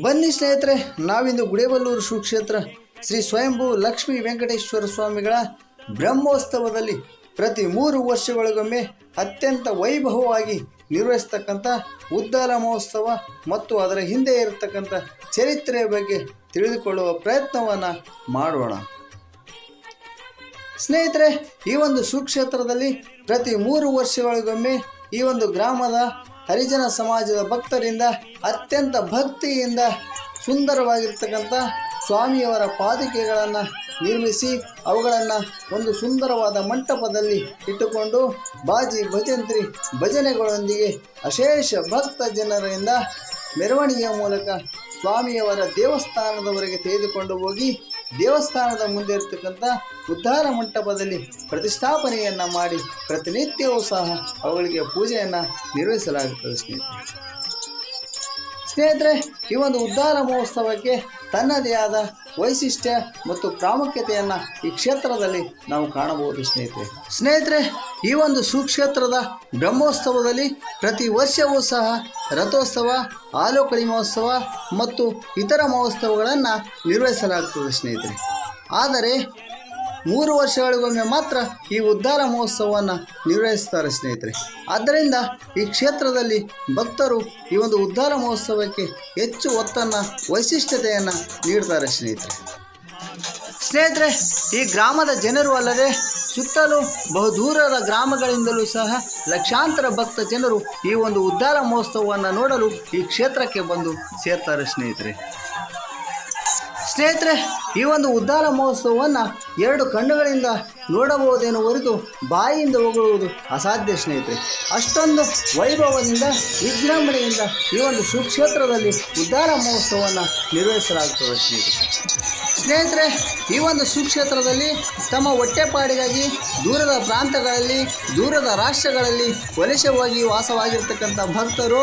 ಬನ್ನಿ ಸ್ನೇಹಿತರೆ, ನಾವಿಂದು ಗುಡೇಬಲ್ಲೂರು ಶ್ರೀಕ್ಷೇತ್ರ ಶ್ರೀ ಸ್ವಯಂಭೂ ಲಕ್ಷ್ಮೀ ವೆಂಕಟೇಶ್ವರ ಸ್ವಾಮಿಗಳ ಬ್ರಹ್ಮೋತ್ಸವದಲ್ಲಿ ಪ್ರತಿ 3 ವರ್ಷಗಳಿಗೊಮ್ಮೆ ಅತ್ಯಂತ ವೈಭವವಾಗಿ ನಿರ್ವಹಿಸ್ತಕ್ಕಂಥ ಉದ್ದಾಲ ಮಹೋತ್ಸವ ಮತ್ತು ಅದರ ಹಿಂದೆ ಇರತಕ್ಕಂಥ ಚರಿತ್ರೆಯ ಬಗ್ಗೆ ತಿಳಿದುಕೊಳ್ಳುವ ಪ್ರಯತ್ನವನ್ನು ಮಾಡೋಣ. ಸ್ನೇಹಿತರೆ, ಈ ಒಂದು ಸುಕ್ಷೇತ್ರದಲ್ಲಿ ಪ್ರತಿ 3 ವರ್ಷಗಳಿಗೊಮ್ಮೆ ಈ ಒಂದು ಗ್ರಾಮದ ಹರಿಜನ ಸಮಾಜದ ಭಕ್ತರಿಂದ ಅತ್ಯಂತ ಭಕ್ತಿಯಿಂದ ಸುಂದರವಾಗಿರ್ತಕ್ಕಂಥ ಸ್ವಾಮಿಯವರ ಪಾದುಕೆಗಳನ್ನು ನಿರ್ಮಿಸಿ ಅವುಗಳನ್ನು ಒಂದು ಸುಂದರವಾದ ಮಂಟಪದಲ್ಲಿ ಇಟ್ಟುಕೊಂಡು ಬಾಜಿ ಭಜಂತ್ರಿ ಭಜನೆಗಳೊಂದಿಗೆ ಅಶೇಷ ಭಕ್ತ ಜನರಿಂದ ಮೆರವಣಿಗೆಯ ಮೂಲಕ ಸ್ವಾಮಿಯವರ ದೇವಸ್ಥಾನದವರೆಗೆ ತೆಗೆದುಕೊಂಡು ಹೋಗಿ ದೇವಸ್ಥಾನದ ಮುಂದೆ ಇರತಕ್ಕಂಥ ಉದ್ಧಾರ ಮಂಟಪದಲ್ಲಿ ಪ್ರತಿಷ್ಠಾಪನೆಯನ್ನು ಮಾಡಿ ಪ್ರತಿನಿತ್ಯವೂ ಸಹ ಅವುಗಳಿಗೆ ಪೂಜೆಯನ್ನು ನಿರ್ವಹಿಸಲಾಗುತ್ತದೆ. ಸ್ನೇಹಿತರೆ, ಈ ಒಂದು ಉದ್ಧಾರ ಮಹೋತ್ಸವಕ್ಕೆ ತನ್ನದೇ ಆದ ವೈಶಿಷ್ಟ್ಯ ಮತ್ತು ಪ್ರಾಮುಖ್ಯತೆಯನ್ನು ಈ ಕ್ಷೇತ್ರದಲ್ಲಿ ನಾವು ಕಾಣಬಹುದು. ಸ್ನೇಹಿತರೆ, ಈ ಒಂದು ಸುಕ್ಷೇತ್ರದ ಬ್ರಹ್ಮೋತ್ಸವದಲ್ಲಿ ಪ್ರತಿ ವರ್ಷವೂ ಸಹ ರಥೋತ್ಸವ, ಆಲೋಕಳಿ ಮಹೋತ್ಸವ ಮತ್ತು ಇತರ ಮಹೋತ್ಸವಗಳನ್ನು ನಿರ್ವಹಿಸಲಾಗುತ್ತದೆ ಸ್ನೇಹಿತರೆ. ಆದರೆ 3 ವರ್ಷಗಳಿಗೊಮ್ಮೆ ಮಾತ್ರ ಈ ಉದ್ಧಾರ ಮಹೋತ್ಸವವನ್ನು ನಿರ್ವಹಿಸ್ತಾರೆ ಸ್ನೇಹಿತರೆ. ಆದ್ದರಿಂದ ಈ ಕ್ಷೇತ್ರದಲ್ಲಿ ಭಕ್ತರು ಈ ಒಂದು ಉದ್ಧಾರ ಮಹೋತ್ಸವಕ್ಕೆ ಹೆಚ್ಚು ಒತ್ತನ್ನು ವೈಶಿಷ್ಟ್ಯತೆಯನ್ನು ನೀಡ್ತಾರೆ ಸ್ನೇಹಿತರೆ. ಈ ಗ್ರಾಮದ ಜನರು ಅಲ್ಲದೆ ಸುತ್ತಲೂ ಬಹುದೂರದ ಗ್ರಾಮಗಳಿಂದಲೂ ಸಹ ಲಕ್ಷಾಂತರ ಭಕ್ತ ಜನರು ಈ ಒಂದು ಉದ್ಧಾರ ಮಹೋತ್ಸವವನ್ನು ನೋಡಲು ಈ ಕ್ಷೇತ್ರಕ್ಕೆ ಬಂದು ಸೇರ್ತಾರೆ ಸ್ನೇಹಿತರೆ. ಈ ಒಂದು ಉದ್ಧಾರ ಮಹೋತ್ಸವವನ್ನು 2 ಕಣ್ಣುಗಳಿಂದ ನೋಡಬಹುದೇನೋ ಹೊರತು ಬಾಯಿಯಿಂದ ಹೊಗಳುವುದು ಅಸಾಧ್ಯ ಸ್ನೇಹಿತರೆ. ಅಷ್ಟೊಂದು ವೈಭವದಿಂದ ವಿಜೃಂಭಣೆಯಿಂದ ಈ ಒಂದು ಸುಕ್ಷೇತ್ರದಲ್ಲಿ ಉದ್ಧಾರ ಮಹೋತ್ಸವವನ್ನು ನಿರ್ವಹಿಸಲಾಗುತ್ತದೆ ಸ್ನೇಹಿತರೆ. ಈ ಒಂದು ಸುಕ್ಷೇತ್ರದಲ್ಲಿ ತಮ್ಮ ಹೊಟ್ಟೆಪಾಡಿಗಾಗಿ ದೂರದ ಪ್ರಾಂತಗಳಲ್ಲಿ, ದೂರದ ರಾಷ್ಟ್ರಗಳಲ್ಲಿ ವಲಸೆ ಹೋಗಿ ವಾಸವಾಗಿರ್ತಕ್ಕಂಥ ಭಕ್ತರು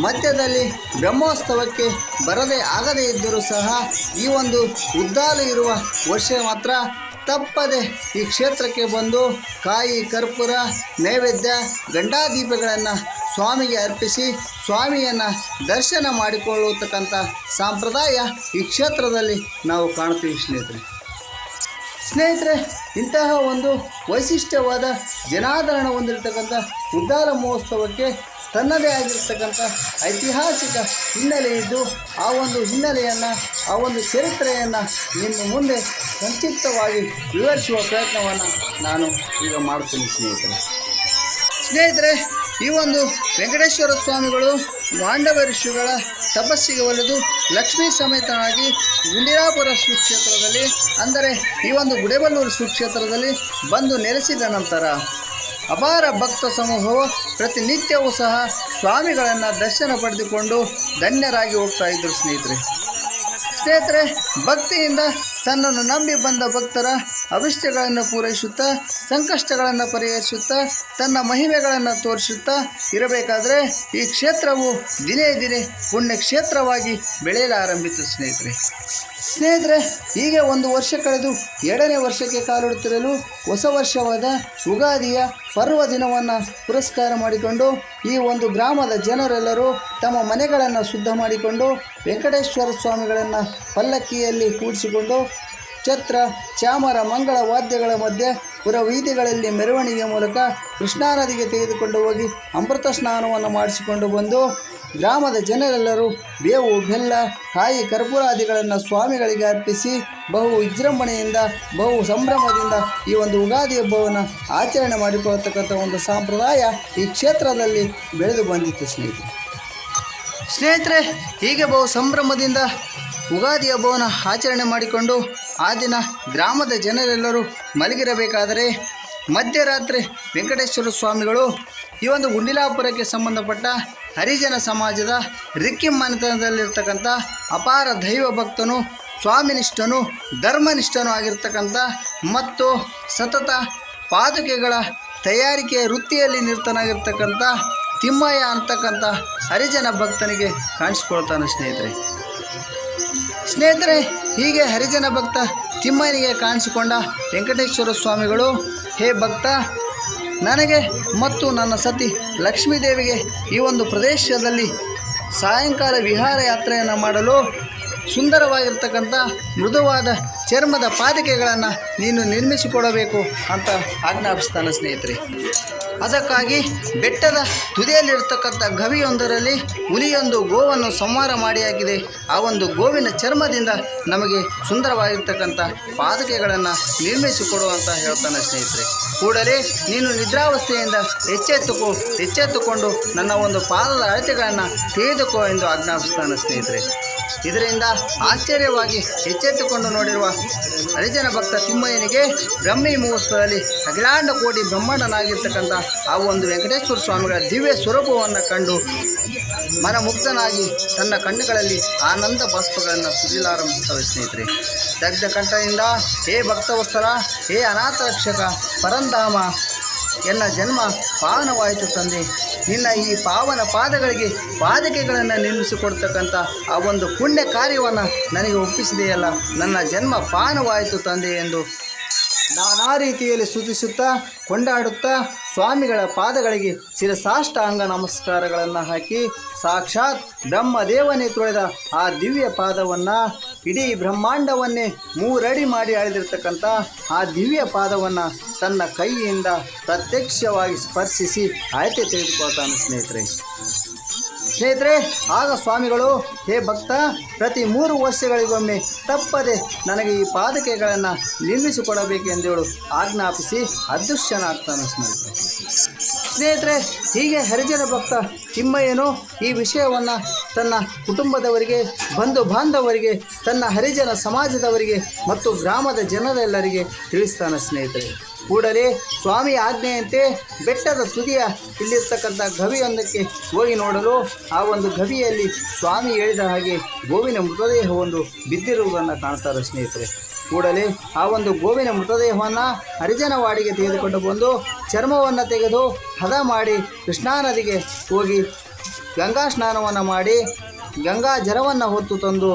ಮಧ್ಯದಲ್ಲಿ ಬ್ರಹ್ಮೋತ್ಸವಕ್ಕೆ ಆಗದೇ ಇದ್ದರೂ ಸಹ ಈ ಒಂದು ಉದ್ದಾಲ ಇರುವ ವರ್ಷ ಮಾತ್ರ ತಪ್ಪದೆ ಈ ಕ್ಷೇತ್ರಕ್ಕೆ ಬಂದು ಕಾಯಿ, ಕರ್ಪೂರ, ನೈವೇದ್ಯ, ಗಂಡಾದೀಪಗಳನ್ನು ಸ್ವಾಮಿಗೆ ಅರ್ಪಿಸಿ ಸ್ವಾಮಿಯನ್ನು ದರ್ಶನ ಮಾಡಿಕೊಳ್ಳತಕ್ಕಂಥ ಸಂಪ್ರದಾಯ ಈ ಕ್ಷೇತ್ರದಲ್ಲಿ ನಾವು ಕಾಣ್ತೀವಿ ಸ್ನೇಹಿತರೆ. ಇಂತಹ ಒಂದು ವೈಶಿಷ್ಟ್ಯವಾದ ಜನಾದರಣ ಹೊಂದಿರತಕ್ಕಂಥ ಉದ್ಧಾರ ಮಹೋತ್ಸವಕ್ಕೆ ತನ್ನದೇ ಆಗಿರ್ತಕ್ಕಂಥ ಐತಿಹಾಸಿಕ ಹಿನ್ನೆಲೆ ಇದ್ದು, ಆ ಒಂದು ಹಿನ್ನೆಲೆಯನ್ನು, ಆ ಒಂದು ಚರಿತ್ರೆಯನ್ನು ನಿಮ್ಮ ಮುಂದೆ ಸಂಕ್ಷಿಪ್ತವಾಗಿ ವಿವರಿಸುವ ಪ್ರಯತ್ನವನ್ನು ನಾನು ಈಗ ಮಾಡ್ತೀನಿ ಸ್ನೇಹಿತರೆ. ಈ ಒಂದು ವೆಂಕಟೇಶ್ವರ ಸ್ವಾಮಿಗಳು ಮಾಂಡವ ಋಷಿಗಳ ತಪಸ್ಸಿಗೆ ಒಲಿದು ಲಕ್ಷ್ಮೀ ಸಮೇತನಾಗಿ ಗುಂಡಿರಾಪುರ ಸುಕ್ಷೇತ್ರದಲ್ಲಿ, ಅಂದರೆ ಈ ಒಂದು ಗುಡೇಬಲ್ಲೂರು ಸುಕ್ಷೇತ್ರದಲ್ಲಿ ಬಂದು ನೆಲೆಸಿದ ನಂತರ ಅಪಾರ ಭಕ್ತ ಸಮೂಹವು ಪ್ರತಿನಿತ್ಯವೂ ಸಹ ಸ್ವಾಮಿಗಳನ್ನು ದರ್ಶನ ಪಡೆದುಕೊಂಡು ಧನ್ಯರಾಗಿ ಹೋಗ್ತಾ ಇದ್ದರು ಸ್ನೇಹಿತರೆ. ಭಕ್ತಿಯಿಂದ ತನ್ನನ್ನು ನಂಬಿ ಬಂದ ಭಕ್ತರ ಅಭಿಷ್ಟಗಳನ್ನು ಪೂರೈಸುತ್ತಾ, ಸಂಕಷ್ಟಗಳನ್ನು ಪರಿಹರಿಸುತ್ತಾ, ತನ್ನ ಮಹಿಮೆಗಳನ್ನು ತೋರಿಸುತ್ತಾ ಇರಬೇಕಾದರೆ ಈ ಕ್ಷೇತ್ರವು ದಿನೇ ದಿನೇ ಪುಣ್ಯ ಕ್ಷೇತ್ರವಾಗಿ ಬೆಳೆಯಲಾರಂಭಿಸಿತು ಸ್ನೇಹಿತರೆ. ಹೀಗೆ 1 ವರ್ಷ ಕಳೆದು 2ನೇ ವರ್ಷಕ್ಕೆ ಕಾಲಿಡುತ್ತಿರಲು ಹೊಸ ವರ್ಷವಾದ ಯುಗಾದಿಯ ಪರ್ವ ದಿನವನ್ನು ಪುರಸ್ಕಾರ ಮಾಡಿಕೊಂಡು ಈ ಒಂದು ಗ್ರಾಮದ ಜನರೆಲ್ಲರೂ ತಮ್ಮ ಮನೆಗಳನ್ನು ಶುದ್ಧ ಮಾಡಿಕೊಂಡು ವೆಂಕಟೇಶ್ವರ ಸ್ವಾಮಿಗಳನ್ನು ಪಲ್ಲಕ್ಕಿಯಲ್ಲಿ ಕೂಡಿಸಿಕೊಂಡು ಛತ್ರ, ಚಾಮರ, ಮಂಗಳ ವಾದ್ಯಗಳ ಮಧ್ಯೆ ಪುರ ವೀದಿಗಳಲ್ಲಿ ಮೆರವಣಿಗೆಯ ಮೂಲಕ ಕೃಷ್ಣಾ ನದಿಗೆ ತೆಗೆದುಕೊಂಡು ಹೋಗಿ ಅಮೃತ ಸ್ನಾನವನ್ನು ಮಾಡಿಸಿಕೊಂಡು ಬಂದು ಗ್ರಾಮದ ಜನರೆಲ್ಲರೂ ಬೇವು, ಬೆಲ್ಲ, ಕಾಯಿ, ಕರ್ಪೂರಾದಿಗಳನ್ನು ಸ್ವಾಮಿಗಳಿಗೆ ಅರ್ಪಿಸಿ ಬಹು ವಿಜೃಂಭಣೆಯಿಂದ, ಬಹು ಸಂಭ್ರಮದಿಂದ ಈ ಒಂದು ಯುಗಾದಿ ಹಬ್ಬವನ್ನು ಆಚರಣೆ ಮಾಡಿಕೊಳ್ಳತಕ್ಕಂಥ ಒಂದು ಸಂಪ್ರದಾಯ ಈ ಕ್ಷೇತ್ರದಲ್ಲಿ ಬೆಳೆದು ಬಂದಿತ್ತು ಸ್ನೇಹಿತರೆ. ಹೀಗೆ ಬಹು ಸಂಭ್ರಮದಿಂದ ಯುಗಾದಿ ಹಬ್ಬವನ್ನು ಆಚರಣೆ ಮಾಡಿಕೊಂಡು ಆ ದಿನ ಗ್ರಾಮದ ಜನರೆಲ್ಲರೂ ಮಲಗಿರಬೇಕಾದರೆ ಮಧ್ಯರಾತ್ರಿ ವೆಂಕಟೇಶ್ವರ ಸ್ವಾಮಿಗಳು ಈ ಒಂದು ಗುಂಡಿಲಾಪುರಕ್ಕೆ ಸಂಬಂಧಪಟ್ಟ ಹರಿಜನ ಸಮಾಜದ ರಿಕ್ಕಿಮನೆತನದಲ್ಲಿರ್ತಕ್ಕಂಥ ಅಪಾರ ದೈವ ಭಕ್ತನು, ಸ್ವಾಮಿನಿಷ್ಠನು, ಧರ್ಮನಿಷ್ಠನು ಆಗಿರ್ತಕ್ಕಂಥ ಮತ್ತು ಸತತ ಪಾದುಕೆಗಳ ತಯಾರಿಕೆಯ ವೃತ್ತಿಯಲ್ಲಿ ನಿರತನಾಗಿರ್ತಕ್ಕಂಥ ತಿಮ್ಮಯ್ಯ ಅಂತಕ್ಕಂಥ ಹರಿಜನ ಭಕ್ತನಿಗೆ ಕಾಣಿಸ್ಕೊಳ್ತಾನೆ ಸ್ನೇಹಿತರೆ. ಹೀಗೆ ಹರಿಜನ ಭಕ್ತ ತಿಮ್ಮಯ್ಯನಿಗೆ ಕಾಣಿಸಿಕೊಂಡ ವೆಂಕಟೇಶ್ವರ ಸ್ವಾಮಿಗಳು, ಹೇ ಭಕ್ತ, ನನಗೆ ಮತ್ತು ನನ್ನ ಸತಿ ಲಕ್ಷ್ಮೀದೇವಿಗೆ ಈ ಒಂದು ಪ್ರದೇಶದಲ್ಲಿ ಸಾಯಂಕಾಲ ವಿಹಾರ ಯಾತ್ರೆಯನ್ನು ಮಾಡಲು ಸುಂದರವಾಗಿರ್ತಕ್ಕಂಥ ಮೃದುವಾದ ಚರ್ಮದ ಪಾದಕೆಗಳನ್ನು ನೀನು ನಿರ್ಮಿಸಿಕೊಡಬೇಕು ಅಂತ ಆಜ್ಞಾಪಿಸ್ತಾನೆ ಸ್ನೇಹಿತರೆ. ಅದಕ್ಕಾಗಿ ಬೆಟ್ಟದ ತುದಿಯಲ್ಲಿರ್ತಕ್ಕಂಥ ಗವಿಯೊಂದರಲ್ಲಿ ಹುಲಿಯೊಂದು ಗೋವನ್ನು ಸಂಹಾರ ಮಾಡಿ ಹಾಕಿದೆ. ಆ ಒಂದು ಗೋವಿನ ಚರ್ಮದಿಂದ ನಮಗೆ ಸುಂದರವಾಗಿರ್ತಕ್ಕಂಥ ಪಾದಕೆಗಳನ್ನು ನಿರ್ಮಿಸಿಕೊಡು ಅಂತ ಹೇಳ್ತಾನೆ ಸ್ನೇಹಿತರೆ. ಕೂಡಲೇ ನೀನು ನಿದ್ರಾವಸ್ಥೆಯಿಂದ ಎಚ್ಚೆತ್ತುಕೊಂಡು ನನ್ನ ಒಂದು ಪಾದದ ಅಳತೆಗಳನ್ನು ತೆಗೆದುಕೋ ಎಂದು ಆಜ್ಞಾಪಿಸ್ತಾನೆ ಸ್ನೇಹಿತರೆ. ಇದರಿಂದ ಆಶ್ಚರ್ಯವಾಗಿ ಎಚ್ಚೆತ್ತುಕೊಂಡು ನೋಡಿರುವ ಹರಿಜನ ಭಕ್ತ ತಿಮ್ಮಯ್ಯನಿಗೆ ಬ್ರಹ್ಮಿ ಮುಹೂರ್ತದಲ್ಲಿ ಅಖಿಲಾಂಡ ಕೋಟಿ ಬ್ರಹ್ಮಾಂಡನಾಗಿರ್ತಕ್ಕಂಥ ಆ ಒಂದು ವೆಂಕಟೇಶ್ವರ ಸ್ವಾಮಿಗಳ ದಿವ್ಯ ಸ್ವರೂಪವನ್ನು ಕಂಡು ಮನಮುಗ್ಧನಾಗಿ ತನ್ನ ಕಣ್ಣುಗಳಲ್ಲಿ ಆನಂದ ಬಾಷ್ಪಗಳನ್ನು ಸುರಿಯಲಾರಂಭಿಸ್ತವೆ ಸ್ನೇಹಿತರೆ. ದಗ್ಧ ಕಂಠದಿಂದ ಹೇ ಭಕ್ತವತ್ಸಲ, ಹೇ ಅನಾಥ ರಕ್ಷಕ ಪರಂಧಾಮ, ಎನ್ನ ಜನ್ಮ ಪಾವನವಾಯಿತು ತಂದೆ. ನಿನ್ನ ಈ ಪಾವನ ಪಾದಗಳಿಗೆ ಪಾದಕೆಗಳನ್ನು ನಿರ್ಮಿಸಿಕೊಡ್ತಕ್ಕಂಥ ಆ ಒಂದು ಪುಣ್ಯ ಕಾರ್ಯವನ್ನು ನನಗೆ ಒಪ್ಪಿಸಿದೆಯಲ್ಲ, ನನ್ನ ಜನ್ಮ ಪಾವನವಾಯಿತು ತಂದೆ ಎಂದು ನಾನಾ ರೀತಿಯಲ್ಲಿ ಸ್ತುತಿಸುತ್ತಾ ಕೊಂಡಾಡುತ್ತಾ ಸ್ವಾಮಿಗಳ ಪಾದಗಳಿಗೆ ಶಿರಸಾಷ್ಟಾಂಗ ನಮಸ್ಕಾರಗಳನ್ನು ಹಾಕಿ ಸಾಕ್ಷಾತ್ ಬ್ರಹ್ಮದೇವನೇ ತೊಳೆದ ಆ ದಿವ್ಯ ಪಾದವನ್ನು, ಇಡೀ ಬ್ರಹ್ಮಾಂಡವನ್ನೇ 3 ಅಡಿ ಮಾಡಿ ಅಳೆದಿರ್ತಕ್ಕಂಥ ಆ ದಿವ್ಯ ಪಾದವನ್ನು ತನ್ನ ಕೈಯಿಂದ ಪ್ರತ್ಯಕ್ಷವಾಗಿ ಸ್ಪರ್ಶಿಸಿ ಅಳತೆ ತೆಗೆದುಕೊಳ್ತಾನೆ ಸ್ನೇಹಿತರೆ. ಆಗ ಸ್ವಾಮಿಗಳು, ಹೇ ಭಕ್ತ, ಪ್ರತಿ 3 ವರ್ಷಗಳಿಗೊಮ್ಮೆ ತಪ್ಪದೆ ನನಗೆ ಈ ಪಾದಕೆಗಳನ್ನು ನಿರ್ಮಿಸಿಕೊಡಬೇಕೆಂದೇಳು ಆಜ್ಞಾಪಿಸಿ ಅದೃಶ್ಯನಾಗ್ತಾನೆ ಸ್ನೇಹಿತರೆ. ಹೀಗೆ ಹರಿಜನ ಭಕ್ತ ತಿಮ್ಮಯ್ಯನು ಈ ವಿಷಯವನ್ನು ತನ್ನ ಕುಟುಂಬದವರಿಗೆ, ಬಂಧು ಬಾಂಧವರಿಗೆ, ತನ್ನ ಹರಿಜನ ಸಮಾಜದವರಿಗೆ ಮತ್ತು ಗ್ರಾಮದ ಜನರೆಲ್ಲರಿಗೆ ತಿಳಿಸ್ತಾನೆ ಸ್ನೇಹಿತರೆ. ಕೂಡಲೇ ಸ್ವಾಮಿ ಆಜ್ಞೆಯಂತೆ ಬೆಟ್ಟದ ತುದಿಯ ಇಲ್ಲಿರ್ತಕ್ಕಂಥ ಗವಿಯೊಂದಕ್ಕೆ ಹೋಗಿ ನೋಡಲು ಆ ಒಂದು ಗವಿಯಲ್ಲಿ ಸ್ವಾಮಿ ಹೇಳಿದ ಹಾಗೆ ಗೋವಿನ ಮೃತದೇಹವೊಂದು ಬಿದ್ದಿರುವುದನ್ನು ಕಾಣ್ತಾರೆ ಸ್ನೇಹಿತರೆ. ಕೂಡಲೇ ಆ ಒಂದು ಗೋವಿನ ಮೃತದೇಹವನ್ನು ಹರಿಜನವಾಡಿಗೆ ತೆಗೆದುಕೊಂಡು ಬಂದು ಚರ್ಮವನ್ನು ತೆಗೆದು ಹದ ಮಾಡಿ ಕೃಷ್ಣಾ ನದಿಗೆ ಹೋಗಿ ಗಂಗಾ ಸ್ನಾನವನ್ನು ಮಾಡಿ ಗಂಗಾ ಜಲವನ್ನು ಹೊತ್ತು ತಂದು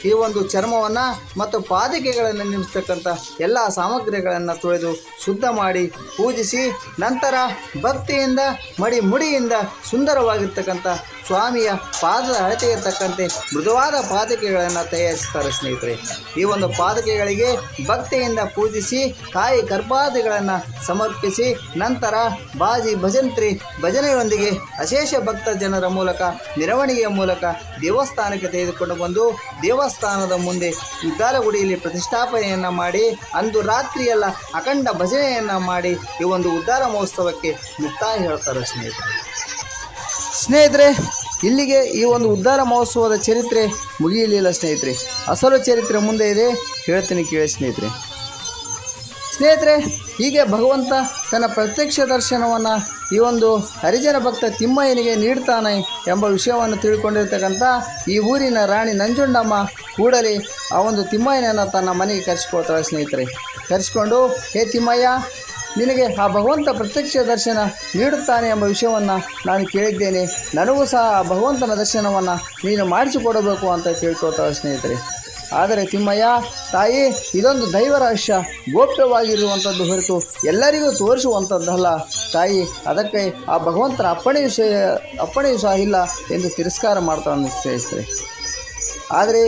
ಈ ಒಂದು ಚರ್ಮವನ್ನು ಮತ್ತು ಪಾದಕೆಗಳನ್ನು ನಿರ್ಮಿಸ್ತಕ್ಕಂಥ ಎಲ್ಲ ಸಾಮಗ್ರಿಗಳನ್ನು ತೊಳೆದು ಶುದ್ಧ ಮಾಡಿ ಪೂಜಿಸಿ ನಂತರ ಭಕ್ತಿಯಿಂದ ಮುಡಿಯಿಂದ ಸುಂದರವಾಗಿರ್ತಕ್ಕಂಥ ಸ್ವಾಮಿಯ ಪಾದದ ಅಳತೆಗೆ ತಕ್ಕಂತೆ ಮೃದುವಾದ ಪಾದಕೆಗಳನ್ನು ತಯಾರಿಸ್ತಾರೆ ಸ್ನೇಹಿತರೆ. ಈ ಒಂದು ಪಾದಕೆಗಳಿಗೆ ಭಕ್ತಿಯಿಂದ ಪೂಜಿಸಿ ಕಾಯಿ ಕರ್ಪಾದಿಗಳನ್ನು ಸಮರ್ಪಿಸಿ ನಂತರ ಬಾಜಿ ಭಜನೆಯೊಂದಿಗೆ ಅಶೇಷ ಭಕ್ತ ಜನರ ಮೂಲಕ ಮೆರವಣಿಗೆಯ ಮೂಲಕ ದೇವಸ್ಥಾನಕ್ಕೆ ತೆಗೆದುಕೊಂಡು ಬಂದು ದೇವಸ್ಥಾನದ ಮುಂದೆ ಉದ್ದಾರಗುಡಿಯಲ್ಲಿ ಪ್ರತಿಷ್ಠಾಪನೆಯನ್ನು ಮಾಡಿ ಅಂದು ರಾತ್ರಿಯೆಲ್ಲ ಅಖಂಡ ಭಜನೆಯನ್ನು ಮಾಡಿ ಈ ಒಂದು ಉದ್ಧಾರ ಮಹೋತ್ಸವಕ್ಕೆ ಮುಕ್ತಾಯ ಹೇಳ್ತಾರೆ ಸ್ನೇಹಿತರೆ. ಇಲ್ಲಿಗೆ ಈ ಒಂದು ಉದ್ಧಾರ ಮಹೋತ್ಸವದ ಚರಿತ್ರೆ ಮುಗಿಯಲಿಲ್ಲ ಸ್ನೇಹಿತರೆ. ಅಸಲು ಚರಿತ್ರೆ ಮುಂದೆ ಇದೆ, ಹೇಳ್ತೀನಿ ಕೇಳಿ ಸ್ನೇಹಿತರೆ. ಹೀಗೆ ಭಗವಂತ ತನ್ನ ಪ್ರತ್ಯಕ್ಷ ದರ್ಶನವನ್ನು ಈ ಒಂದು ಹರಿಜನ ಭಕ್ತ ತಿಮ್ಮಯ್ಯನಿಗೆ ನೀಡ್ತಾನೆ ಎಂಬ ವಿಷಯವನ್ನು ತಿಳ್ಕೊಂಡಿರ್ತಕ್ಕಂಥ ಈ ಊರಿನ ರಾಣಿ ನಂಜುಂಡಮ್ಮ ಕೂಡಲೇ ಆ ಒಂದು ತಿಮ್ಮಯ್ಯನನ್ನು ತನ್ನ ಮನೆಗೆ ಕರೆಸಿಕೊಳ್ತಾಳೆ ಸ್ನೇಹಿತರೆ. ಕರೆಸಿಕೊಂಡು, ಹೇ ತಿಮ್ಮಯ್ಯ, ನಿನಗೆ ಆ ಭಗವಂತ ಪ್ರತ್ಯಕ್ಷ ದರ್ಶನ ನೀಡುತ್ತಾನೆ ಎಂಬ ವಿಷಯವನ್ನು ನಾನು ಕೇಳಿದ್ದೇನೆ. ನನಗೂ ಸಹ ಆ ಭಗವಂತನ ದರ್ಶನವನ್ನು ನೀನು ಮಾಡಿಸಿಕೊಡಬೇಕು ಅಂತ ಕೇಳ್ಕೊಳ್ತಾಳೆ ಸ್ನೇಹಿತರೆ. ಆದರೆ ತಿಮ್ಮಯ್ಯ, ತಾಯಿ, ಇದೊಂದು ದೈವ ರಹಸ್ಯ, ಗೋಪ್ಯವಾಗಿರುವಂಥದ್ದು ಹೊರತು ಎಲ್ಲರಿಗೂ ತೋರಿಸುವಂಥದ್ದಲ್ಲ ತಾಯಿ. ಅದಕ್ಕೆ ಆ ಭಗವಂತನ ಅಪ್ಪಣೆಯೂ ಸಹ ಇಲ್ಲ ಎಂದು ತಿರಸ್ಕಾರ ಮಾಡ್ತಾನೆ ಸ್ನೇಹಿತರೆ. ಆದರೆ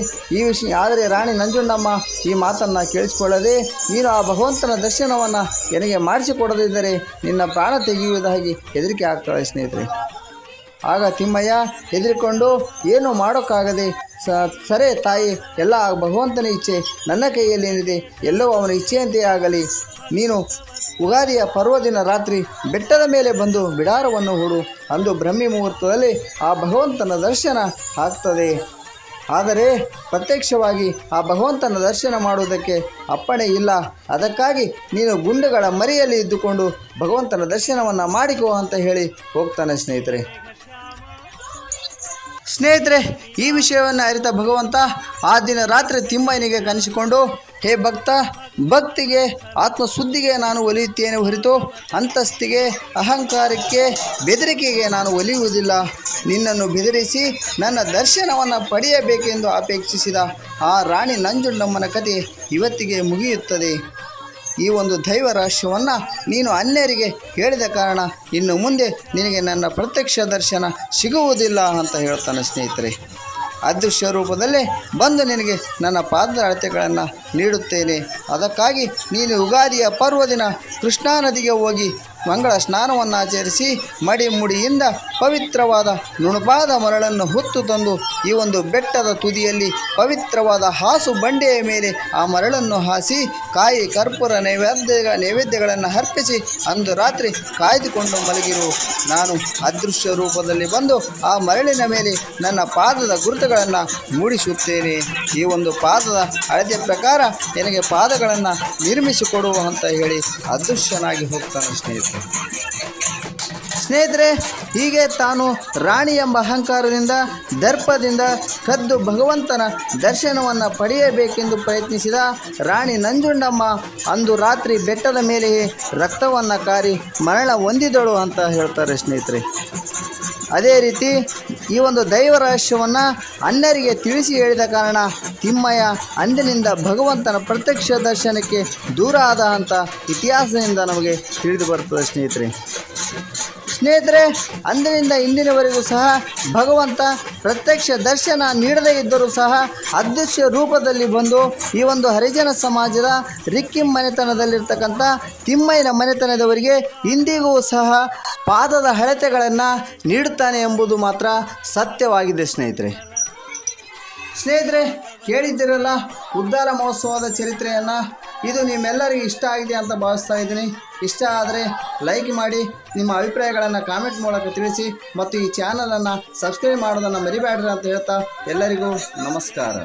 ರಾಣಿ ನಂಜುಂಡಮ್ಮ ಈ ಮಾತನ್ನು ಕೇಳಿಸಿಕೊಳ್ಳದೆ, ನೀನು ಆ ಭಗವಂತನ ದರ್ಶನವನ್ನು ನನಗೆ ಮಾಡಿಸಿಕೊಡದಿದ್ದರೆ ನಿನ್ನ ಪ್ರಾಣ ತೆಗೆಯುವುದಾಗಿ ಹೆದರಿಕೆ ಆಗ್ತಾಳೆ ಸ್ನೇಹಿತರೆ. ಆಗ ತಿಮ್ಮಯ್ಯ ಹೆದರಿಕೊಂಡು ಏನು ಮಾಡೋಕ್ಕಾಗದೆ, ಸರಿ ತಾಯಿ, ಎಲ್ಲ ಭಗವಂತನ ಇಚ್ಛೆ ನನ್ನ ಕೈಯಲ್ಲೇನಿದೆ, ಎಲ್ಲವೂ ಅವನ ಇಚ್ಛೆಯಂತೆಯೇ ಆಗಲಿ. ನೀನು ಉಗಾದಿಯ ಪರ್ವದಿನ ರಾತ್ರಿ ಬೆಟ್ಟದ ಮೇಲೆ ಬಂದು ಬಿಡಾರವನ್ನು ಹೂಡು. ಅಂದು ಬ್ರಹ್ಮಿ ಮುಹೂರ್ತದಲ್ಲಿ ಆ ಭಗವಂತನ ದರ್ಶನ ಆಗ್ತದೆ. ಆದರೆ ಪ್ರತ್ಯಕ್ಷವಾಗಿ ಆ ಭಗವಂತನ ದರ್ಶನ ಮಾಡುವುದಕ್ಕೆ ಅಪ್ಪಣೆ ಇಲ್ಲ. ಅದಕ್ಕಾಗಿ ನೀನು ಗುಂಡುಗಳ ಮರಿಯಲ್ಲಿ ಇದ್ದುಕೊಂಡು ಭಗವಂತನ ದರ್ಶನವನ್ನು ಮಾಡಿಕೋ ಅಂತ ಹೇಳಿ ಹೋಗ್ತಾನೆ ಸ್ನೇಹಿತರೆ. ಈ ವಿಷಯವನ್ನು ಅರಿತ ಭಗವಂತ ಆ ದಿನ ರಾತ್ರಿ ತಿಮ್ಮಯ್ಯನಿಗೆ ಕನಸಿಕೊಂಡು, ಹೇ ಭಕ್ತ, ಭಕ್ತಿಗೆ ಆತ್ಮಶುದ್ಧಿಗೆ ನಾನು ಒಲಿಯುತ್ತೇನೆ ಹೊರತು ಅಂತಸ್ತಿಗೆ, ಅಹಂಕಾರಕ್ಕೆ, ಬೆದರಿಕೆಗೆ ನಾನು ಒಲಿಯುವುದಿಲ್ಲ. ನಿನ್ನನ್ನು ಬೆದರಿಸಿ ನನ್ನ ದರ್ಶನವನ್ನು ಪಡೆಯಬೇಕೆಂದು ಅಪೇಕ್ಷಿಸಿದ ಆ ರಾಣಿ ನಂಜುಂಡಮ್ಮನ ಕತೆ ಇವತ್ತಿಗೆ ಮುಗಿಯುತ್ತದೆ. ಈ ಒಂದು ದೈವ ರಹಸ್ಯವನ್ನು ನೀನು ಅನ್ಯರಿಗೆ ಹೇಳಿದ ಕಾರಣ ಇನ್ನು ಮುಂದೆ ನಿನಗೆ ನನ್ನ ಪ್ರತ್ಯಕ್ಷ ದರ್ಶನ ಸಿಗುವುದಿಲ್ಲ ಅಂತ ಹೇಳ್ತಾನೆ ಸ್ನೇಹಿತರೆ. ಅದೃಶ್ಯ ರೂಪದಲ್ಲೇ ಬಂದು ನಿನಗೆ ನನ್ನ ಪಾದದ ಅಳತೆಗಳನ್ನು ನೀಡುತ್ತೇನೆ. ಅದಕ್ಕಾಗಿ ನೀನು ಯುಗಾದಿಯ ಪರ್ವದಿನ ಕೃಷ್ಣಾ ನದಿಗೆ ಹೋಗಿ ಮಂಗಳ ಸ್ನಾನವನ್ನು ಆಚರಿಸಿ ಮಡಿ ಮುಡಿಯಿಂದ ಪವಿತ್ರವಾದ ನುಣುಪಾದ ಮರಳನ್ನು ಹೊತ್ತು ತಂದು ಈ ಒಂದು ಬೆಟ್ಟದ ತುದಿಯಲ್ಲಿ ಪವಿತ್ರವಾದ ಹಾಸು ಬಂಡೆಯ ಮೇಲೆ ಆ ಮರಳನ್ನು ಹಾಸಿ ಕಾಯಿ ಕರ್ಪೂರ ನೈವೇದ್ಯಗಳನ್ನು ಅರ್ಪಿಸಿ ಅಂದು ರಾತ್ರಿ ಕಾಯ್ದುಕೊಂಡು ಮಲಗಿರು. ನಾನು ಅದೃಶ್ಯ ರೂಪದಲ್ಲಿ ಬಂದು ಆ ಮರಳಿನ ಮೇಲೆ ನನ್ನ ಪಾದದ ಗುರುತುಗಳನ್ನು ಮೂಡಿಸುತ್ತೇನೆ. ಈ ಒಂದು ಪಾದದ ಅಳತೆ ಪ್ರಕಾರ ನನಗೆ ಪಾದಗಳನ್ನು ನಿರ್ಮಿಸಿಕೊಡುವ ಅಂತ ಹೇಳಿ ಅದೃಶ್ಯನಾಗಿ ಹೋಗ್ತಾನೆ ಸ್ನೇಹಿತರೆ. ಹೀಗೆ ತಾನು ರಾಣಿ ಎಂಬ ಅಹಂಕಾರದಿಂದ ದರ್ಪದಿಂದ ಕದ್ದು ಭಗವಂತನ ದರ್ಶನವನ್ನು ಪಡೆಯಬೇಕೆಂದು ಪ್ರಯತ್ನಿಸಿದ ರಾಣಿ ನಂಜುಂಡಮ್ಮ ಅಂದು ರಾತ್ರಿ ಬೆಟ್ಟದ ಮೇಲೆಯೇ ರಕ್ತವನ್ನು ಕಾರಿ ಮರಣ ಹೊಂದಿದಳು ಅಂತ ಹೇಳ್ತಾರೆ ಸ್ನೇಹಿತರೆ. ಅದೇ ರೀತಿ ಈ ಒಂದು ದೈವ ರಹಸ್ಯವನ್ನು ಅನ್ಯರಿಗೆ ತಿಳಿಸಿ ಹೇಳಿದ ಕಾರಣ ತಿಮ್ಮಯ್ಯ ಅಂದಿನಿಂದ ಭಗವಂತನ ಪ್ರತ್ಯಕ್ಷ ದರ್ಶನಕ್ಕೆ ದೂರ ಆದ ಅಂತ ಇತಿಹಾಸದಿಂದ ನಮಗೆ ತಿಳಿದು ಬರ್ತದೆ ಸ್ನೇಹಿತರೆ. ಅಂದಿನಿಂದ ಇಂದಿನವರೆಗೂ ಸಹ ಭಗವಂತ ಪ್ರತ್ಯಕ್ಷ ದರ್ಶನ ನೀಡದೇ ಇದ್ದರೂ ಸಹ ಅದೃಶ್ಯ ರೂಪದಲ್ಲಿ ಬಂದು ಈ ಒಂದು ಹರಿಜನ ಸಮಾಜದ ರಿಕ್ಕಿಂ ಮನೆತನದಲ್ಲಿರ್ತಕ್ಕಂಥ ತಿಮ್ಮಯ್ಯನ ಮನೆತನದವರಿಗೆ ಇಂದಿಗೂ ಸಹ ಪಾದದ ಅಳತೆಗಳನ್ನು ನೀಡುತ್ತಾನೆ ಎಂಬುದು ಮಾತ್ರ ಸತ್ಯವಾಗಿದೆ ಸ್ನೇಹಿತರೆ. ಕೇಳಿದ್ದಿರಲ್ಲ ಉದ್ಧಾರ ಮಹೋತ್ಸವದ ಚರಿತ್ರೆಯನ್ನು. ಇದು ನಿಮ್ಮೆಲ್ಲರಿಗೂ ಇಷ್ಟ ಆಗಿದೆ ಅಂತ ಭಾವಿಸ್ತಾ ಇದ್ದೀನಿ. ಇಷ್ಟ ಆದರೆ ಲೈಕ್ ಮಾಡಿ, ನಿಮ್ಮ ಅಭಿಪ್ರಾಯಗಳನ್ನು ಕಾಮೆಂಟ್ ಮೂಲಕ ತಿಳಿಸಿ ಮತ್ತು ಈ ಚಾನಲನ್ನು ಸಬ್ಸ್ಕ್ರೈಬ್ ಮಾಡೋದನ್ನು ಮರಿಬೇಡ್ರಿ ಅಂತ ಹೇಳ್ತಾ ಎಲ್ಲರಿಗೂ ನಮಸ್ಕಾರ.